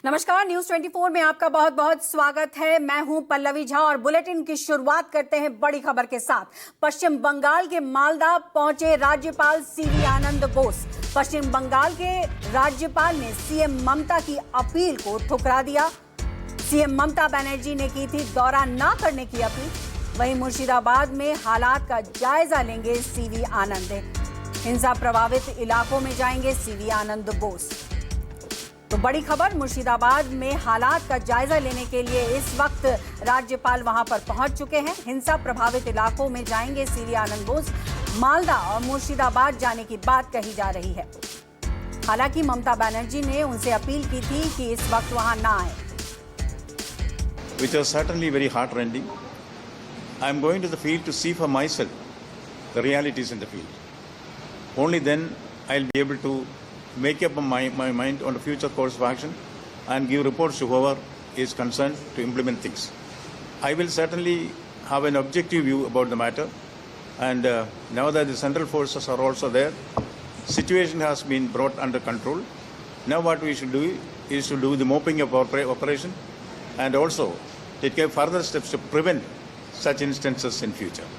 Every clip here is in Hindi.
नमस्कार, न्यूज 24 में आपका बहुत बहुत स्वागत है। मैं हूं पल्लवी झा और बुलेटिन की शुरुआत करते हैं बड़ी खबर के साथ। पश्चिम बंगाल के मालदा पहुंचे राज्यपाल सीवी आनंद बोस। पश्चिम बंगाल के राज्यपाल ने सीएम ममता की अपील को ठुकरा दिया। सीएम ममता बनर्जी ने की थी दौरा न करने की अपील। वहीं मुर्शिदाबाद में हालात का जायजा लेंगे सीवी आनंद। हिंसा प्रभावित इलाकों में जाएंगे सीवी आनंद बोस। तो बड़ी खबर, मुर्शिदाबाद में हालात का जायजा लेने के लिए इस वक्त राज्यपाल वहां पर पहुंच चुके हैं। हिंसा प्रभावित इलाकों में जाएंगे सीवी आनंद बोस। मालदा और मुर्शिदाबाद जाने की बात कही जा रही है। हालांकि ममता बनर्जी ने उनसे अपील की थी कि इस वक्त वहां ना आए। Which was certainly very heart-rending. I am going to the field to see for myself the realities in the field. Only then I'll be able to make up my mind on the future course of action and give reports to whoever is concerned to implement things. I will certainly have an objective view about the matter, and now that the central forces are also there, situation has been brought under control. Now what we should do is to do the mopping up operation and also take further steps to prevent such instances in future.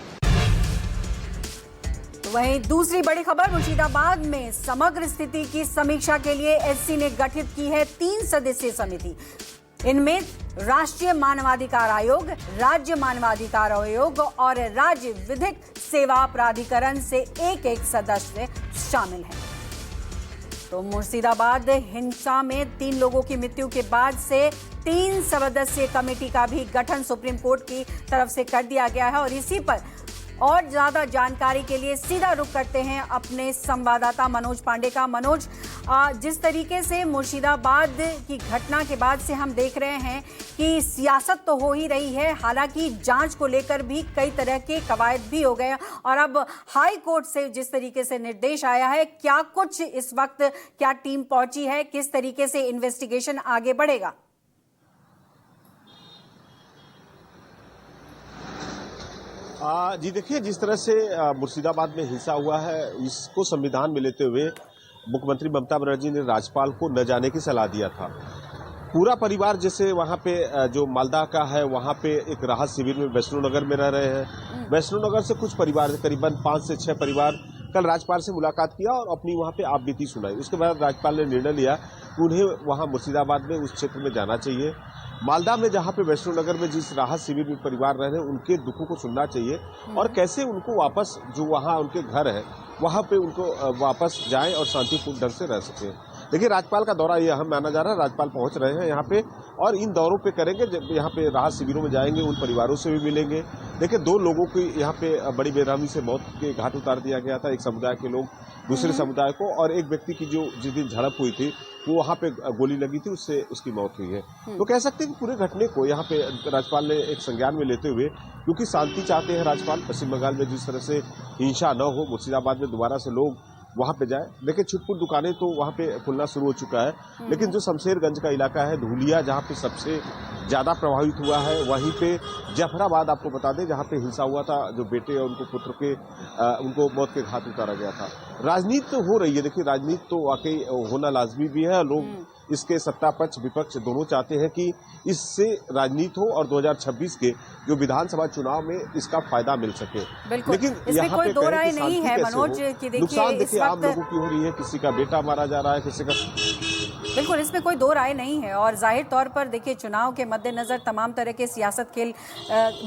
वहीं दूसरी बड़ी खबर, मुर्शिदाबाद में समग्र स्थिति की समीक्षा के लिए एससी ने गठित की है 3 सदस्यीय समिति। इनमें राष्ट्रीय मानवाधिकार आयोग, राज्य मानवाधिकार आयोग और राज्य विधिक सेवा प्राधिकरण से एक सदस्य शामिल हैं। तो मुर्शिदाबाद हिंसा में 3 लोगों की मृत्यु के बाद से 3 सदस्यीय कमेटी का भी गठन सुप्रीम कोर्ट की तरफ से कर दिया गया है। और इसी पर और ज्यादा जानकारी के लिए सीधा रुख करते हैं अपने संवाददाता मनोज पांडे का। मनोज, जिस तरीके से मुर्शिदाबाद की घटना के बाद से हम देख रहे हैं कि सियासत तो हो ही रही है, हालांकि जांच को लेकर भी कई तरह के कवायद भी हो गए और अब हाई कोर्ट से जिस तरीके से निर्देश आया है, क्या कुछ इस वक्त क्या टीम पहुंची है, किस तरीके से इन्वेस्टिगेशन आगे बढ़ेगा? जी देखिए, जिस तरह से मुर्शिदाबाद में हिंसा हुआ है, इसको संविधान में लेते हुए मुख्यमंत्री ममता बनर्जी ने राज्यपाल को न जाने की सलाह दिया था। पूरा परिवार जैसे वहां पे जो मालदा का है, वहां पे एक राहत शिविर में वैष्णो नगर में रह रहे हैं। वैष्णो नगर से कुछ परिवार, करीबन 5 से 6 परिवार कल राज्यपाल से मुलाकात किया और अपनी वहां पे आपबीती सुनाई। उसके बाद राज्यपाल ने निर्णय लिया कि उन्हें वहां मुर्शिदाबाद में उस क्षेत्र में जाना चाहिए। मालदा में जहां पे वैष्णो नगर में जिस राहत शिविर में परिवार रह रहे हैं, उनके दुखों को सुनना चाहिए और कैसे उनको वापस जो वहां उनके घर है वहां पे उनको वापस जाएं और शांतिपूर्ण ढंग से रह सके। देखिए, राज्यपाल का दौरा ये अहम माना जा रहा है। राज्यपाल पहुंच रहे हैं यहाँ पे और इन दौरों पे करेंगे, जब यहाँ पे राहत शिविरों में जाएंगे, उन परिवारों से भी मिलेंगे। देखिए, 2 लोगों की यहाँ पे बड़ी बेरहमी से मौत के घाट उतार दिया गया था। एक समुदाय के लोग दूसरे समुदाय को, और एक व्यक्ति की जो जिस दिन झड़प हुई थी वो वहां पे गोली लगी थी, उससे उसकी मौत हुई है। तो कह सकते हैं कि पूरे घटने को यहाँ पे राज्यपाल ने एक संज्ञान में लेते हुए, क्योंकि शांति चाहते हैं राज्यपाल, पश्चिम बंगाल में जिस तरह से हिंसा न हो, मुर्शिदाबाद में दोबारा से लोग वहां पे जाए। देखिए, छुटपुट दुकानें तो वहां पे खुलना शुरू हो चुका है, लेकिन जो शमशेरगंज का इलाका है, धूलिया, जहां पे सबसे ज्यादा प्रभावित हुआ है, वहीं पे जफराबाद आपको बता दें, जहां पे हिंसा हुआ था, जो बेटे और उनको पुत्र के उनको मौत के घाट उतारा गया था। राजनीति तो हो रही है। देखिए, राजनीति तो वाकई होना लाजमी भी है। लोग इसके सत्ता पक्ष विपक्ष दोनों चाहते हैं कि इससे राजनीति हो और 2026 के जो विधानसभा चुनाव में इसका फायदा मिल सके। लेकिन यहाँ कोई दो राय नहीं है मनोज कि नुकसान देखिए आम लोगों की हो रही है, किसी का बेटा मारा जा रहा है, किसी का, बिल्कुल इसमें कोई दो राय नहीं है। और जाहिर तौर पर देखिए, चुनाव के मद्देनजर तमाम तरह के सियासत खेल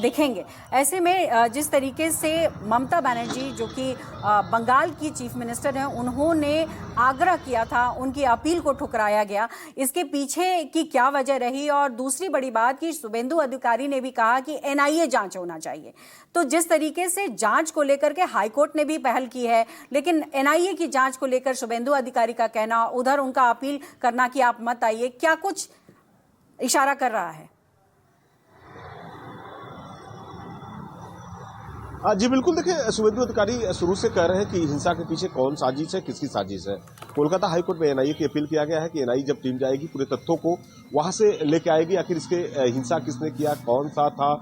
दिखेंगे। ऐसे में जिस तरीके से ममता बनर्जी, जो कि बंगाल की चीफ मिनिस्टर हैं, उन्होंने आग्रह किया था, उनकी अपील को ठुकराया गया, इसके पीछे की क्या वजह रही? और दूसरी बड़ी बात कि शुभेंदु अधिकारी ने भी कहा कि एनआईए जांच होना चाहिए। तो जिस तरीके से जांच को लेकर के हाईकोर्ट ने भी पहल की है, लेकिन एनआईए की जांच को लेकर शुभेंदु अधिकारी का कहना, उधर उनका अपील करना कि आप मत आइए, क्या कुछ इशारा कर रहा है? जी बिल्कुल, देखिए, शुभेंदु अधिकारी शुरू से कह रहे हैं कि हिंसा के पीछे कौन साजिश है, किसकी साजिश है। कोलकाता हाईकोर्ट में एनआईए की अपील किया गया है कि एनआईए जब टीम जाएगी, पूरे तथ्यों को वहां से लेके आएगी, आखिर इसके हिंसा किसने किया, कौन सा था,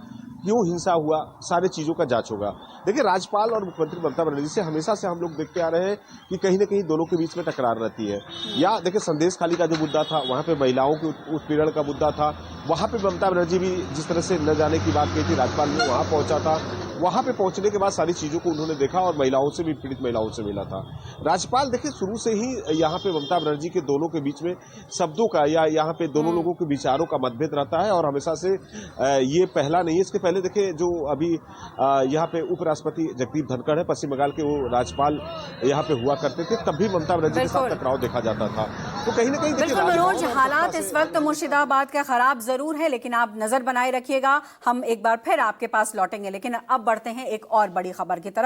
क्यों हिंसा हुआ, सारे चीजों का जांच होगा। देखिए, राज्यपाल और मुख्यमंत्री ममता बनर्जी से हमेशा से हम लोग देखते आ रहे हैं कि कहीं न कहीं दोनों के बीच में टकरार रहती है। या देखिए, संदेश खाली का जो मुद्दा था, वहां पे महिलाओं के उत्पीड़न का मुद्दा था, वहां पे ममता बनर्जी भी जिस तरह से न जाने की बात कही थी, राज्यपाल ने वहां पहुंचा था। वहां पे पहुंचने के बाद सारी चीजों को उन्होंने देखा और महिलाओं से भी, पीड़ित महिलाओं से मिला था। राज्यपाल देखिए शुरू से ही यहाँ पे ममता बनर्जी के दोनों के बीच में शब्दों का या यहाँ पे दोनों लोगों के विचारों का मतभेद रहता है और हमेशा से ये पहला नहीं है। इसके पहले देखिए जो अभी यहाँ पे उपराष्ट्रपति जगदीप धनखड़ है, पश्चिम बंगाल के, वो राज्यपाल यहाँ पे हुआ करते थे, तब भी ममता बनर्जी के साथ टकराव देखा जाता था। तो कहीं ना कहीं बिल्कुल मनोज, हालात इस वक्त मुर्शिदाबाद का खराब जरूर है, लेकिन आप नजर बनाए रखिएगा। हम एक बार फिर आपके पास लौटेंगे, लेकिन अब बढ़ते हैं एक और बड़ी खबर की तरफ।